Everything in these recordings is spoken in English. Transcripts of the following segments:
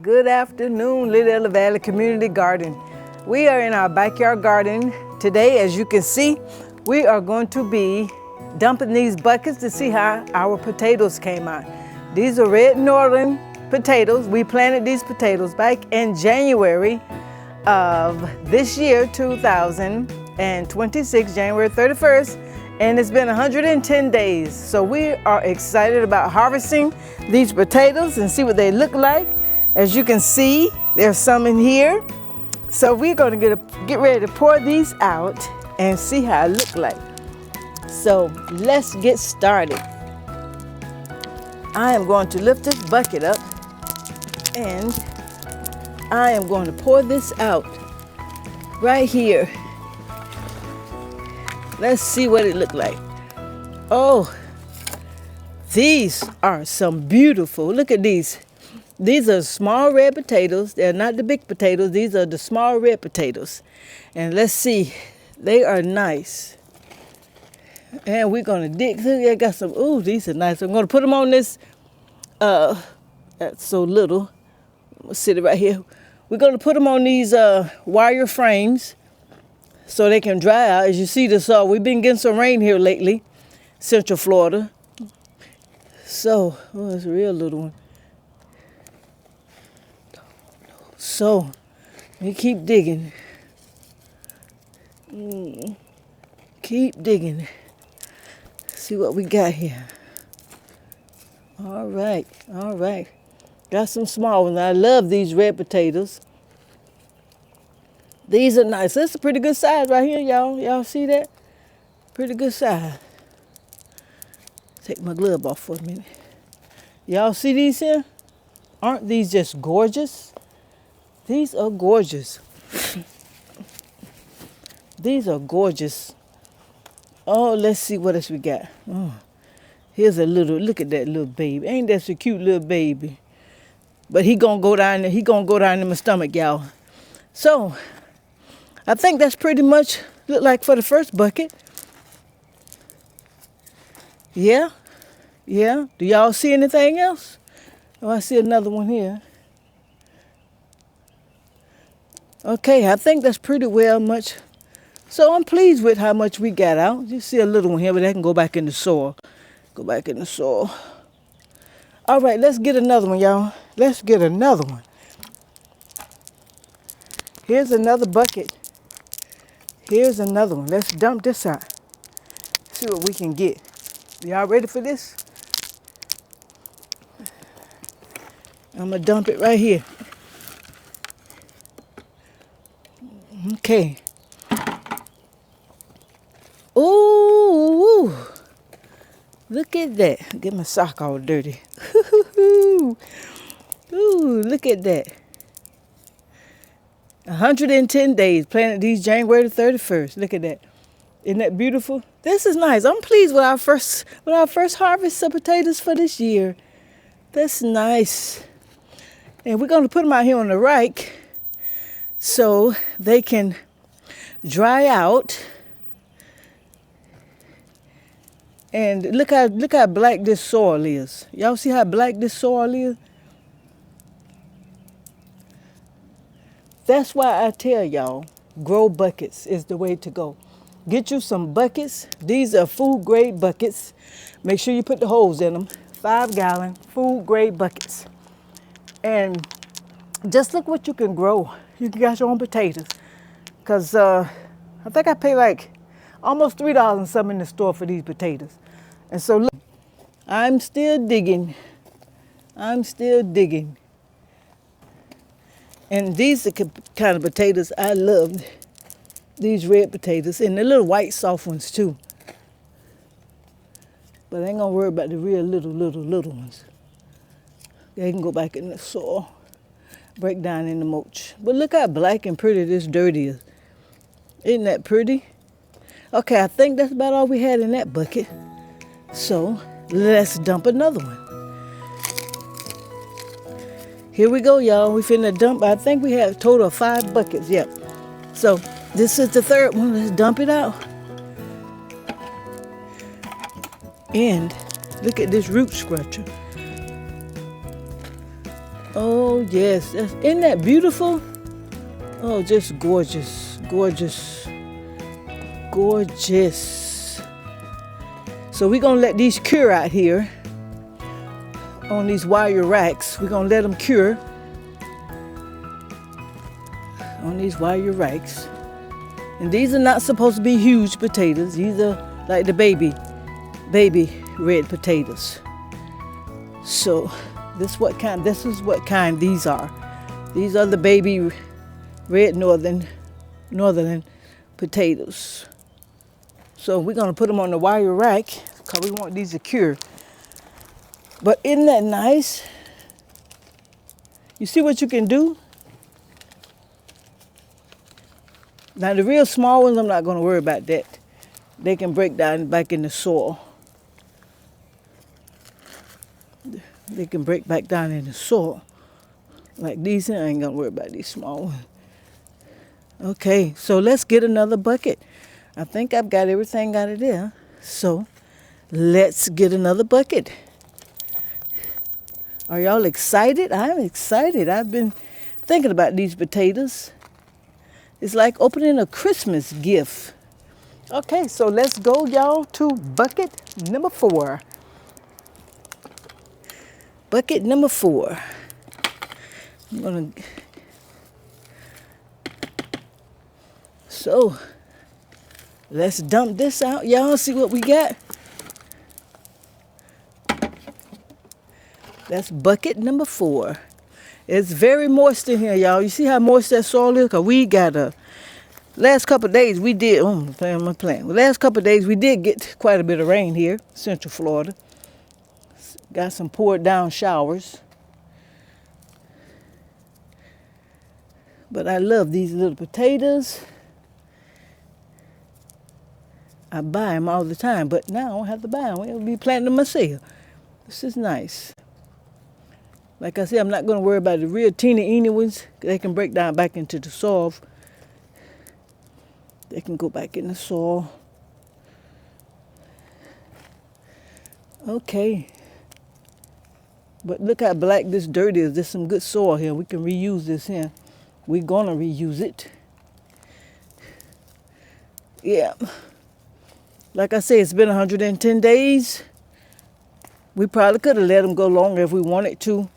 Good afternoon, Little Valley Community Garden. We are in our backyard garden today. As you can see, we are going to be dumping these buckets to see how our potatoes came out. These are Red Norland potatoes. We planted these potatoes back in January of this year, 2026, January 31st, and it's been 110 days. So we are excited about harvesting these potatoes and see what they look like. As you can see, there's some in here. So we're going to get ready to pour these out and see how it look like. So let's get started. I am going to lift this bucket up and I am going to pour this out right here. Let's see what it look like. Oh, these are some beautiful, look at these. These are small red potatoes. They're not the big potatoes. These are the small red potatoes. And let's see, they are nice. And we're gonna dig, I got some, ooh, these are nice. I'm gonna put them on this, that's so little. I'm gonna sit it right here. We're gonna put them on these wire frames so they can dry out. As you see this, we've been getting some rain here lately, Central Florida. So, oh, it's a real little one. So, we keep digging. Keep digging. See what we got here. All right. Got some small ones. I love these red potatoes. These are nice. That's a pretty good size right here, y'all. Y'all see that? Pretty good size. Take my glove off for a minute. Y'all see these here? Aren't these just gorgeous? These are gorgeous. These are gorgeous. Oh, let's see what else we got. Oh, here's a little, look at that little baby. Ain't that a cute little baby? But he gonna go down there, in my stomach, y'all. So, I think that's pretty much look like for the first bucket. Yeah. Do y'all see anything else? Oh, I see another one here. Okay, I think that's pretty well much. So I'm pleased with how much we got out. You see a little one here, but that can go back in the soil. Go back in the soil. All right, let's get another one, y'all. Let's get another one. Here's another bucket. Here's another one. Let's dump this out. See what we can get. Y'all ready for this? I'm gonna dump it right here. Okay. Ooh, look at that. Get my sock all dirty. Ooh, look at that. 110 days, planted these January 31st. Look at that. Isn't that beautiful? This is nice. I'm pleased with our first harvest of potatoes for this year. That's nice. And we're going to put them out here on the rake so they can dry out. And look how black this soil is. Y'all see how black this soil is? That's why I tell y'all, grow buckets is the way to go. Get you some buckets. These are food grade buckets. Make sure you put the holes in them. 5-gallon food grade buckets. And just look what you can grow. You can get your own potatoes. Because I think I pay like almost $3 and something in the store for these potatoes. And so look, I'm still digging. And these are the kind of potatoes I love. These red potatoes and the little white soft ones too. But I ain't gonna worry about the real little ones. They can go back in the soil, break down in the mulch. But look how black and pretty this dirt is. Isn't that pretty? Okay, I think that's about all we had in that bucket. So let's dump another one. Here we go, y'all. We finna dump. I think we have a total of 5 buckets. Yep. So this is the third one. Let's dump it out. And look at this root scratcher. Oh yes, isn't that beautiful? Oh, just gorgeous, gorgeous, gorgeous. So we're gonna let these cure out here on these wire racks. We're gonna let them cure on these wire racks. And these are not supposed to be huge potatoes. These are like the baby red potatoes. So this is what kind these are. These are the baby red northern potatoes. So we're gonna put them on the wire rack because we want these to cure. But isn't that nice? You see what you can do? Now the real small ones, I'm not gonna worry about that. They can break down back in the soil. They can break back down in the soil. Like these, I ain't gonna worry about these small ones. Okay, so let's get another bucket. I think I've got everything out of there. So let's get another bucket. Are y'all excited? I'm excited. I've been thinking about these potatoes. It's like opening a Christmas gift. Okay, so let's go, y'all, to bucket number 4. Bucket number 4. I'm gonna. So let's dump this out, y'all. See what we got. That's bucket number 4. It's very moist in here, y'all. You see how moist that soil is? Because we got last couple of days we did, my plant. The last couple of days we did get quite a bit of rain here, Central Florida. Got some poured down showers. But I love these little potatoes. I buy them all the time, but now I don't have to buy them. I'll be planting them myself. This is nice. Like I said, I'm not going to worry about the real teeny ones. They can break down back into the soil. They can go back in the soil. Okay. But look how black this dirt is. There's some good soil here. We can reuse this here. We're going to reuse it. Yeah. Like I said, it's been 110 days. We probably could have let them go longer if we wanted to.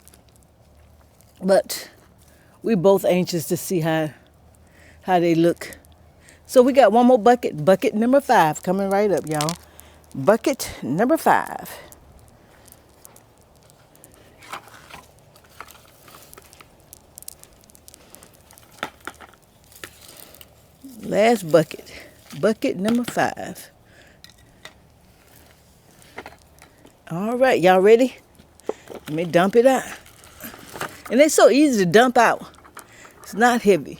But we're both anxious to see how they look. So we got one more bucket. Bucket number 5 coming right up, y'all. Bucket number 5. Last bucket. Bucket number 5. All right, y'all ready? Let me dump it out. And it's so easy to dump out. It's not heavy.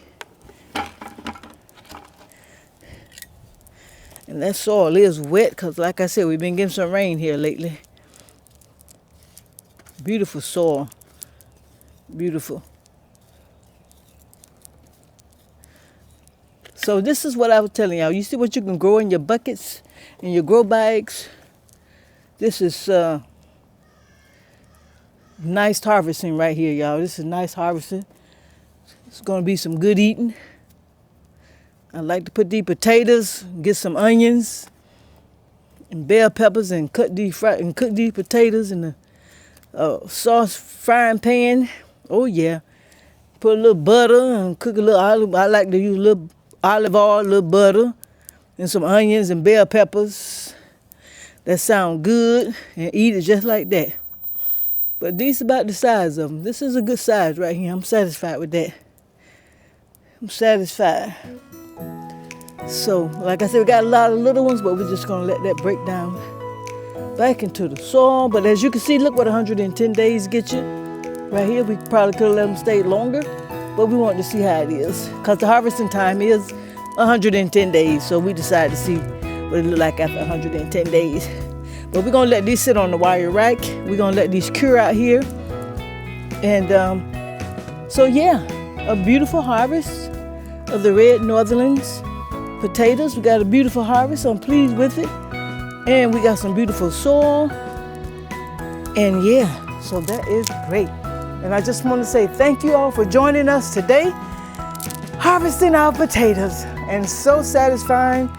And that soil is wet because, like I said, we've been getting some rain here lately. Beautiful soil. Beautiful. So this is what I was telling y'all. You see what you can grow in your buckets, in your grow bags? This is nice harvesting right here, y'all. This is nice harvesting. It's going to be some good eating. I like to put these potatoes, get some onions and bell peppers, and cook these potatoes in the sauce frying pan. Oh yeah. Put a little butter and cook a little olive. I like to use a little olive oil, a little butter, and some onions and bell peppers. That sound good, and eat it just like that. But these are about the size of them. This is a good size right here. I'm satisfied with that. I'm satisfied. So, like I said, we got a lot of little ones, but we're just going to let that break down back into the soil. But as you can see, look what 110 days get you. Right here, we probably could have let them stay longer, but we wanted to see how it is. Because the harvesting time is 110 days, so we decided to see what it look like after 110 days. But we're going to let these sit on the wire rack. We're going to let these cure out here. And so, yeah, a beautiful harvest of the Red Norland's potatoes. We got a beautiful harvest. I'm pleased with it. And we got some beautiful soil. And, yeah, so that is great. And I just want to say thank you all for joining us today, harvesting our potatoes, and so satisfying.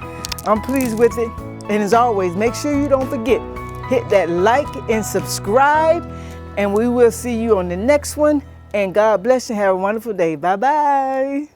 I'm pleased with it. And as always, make sure you don't forget, hit that like and subscribe, and we will see you on the next one. And God bless you. Have a wonderful day. Bye-bye.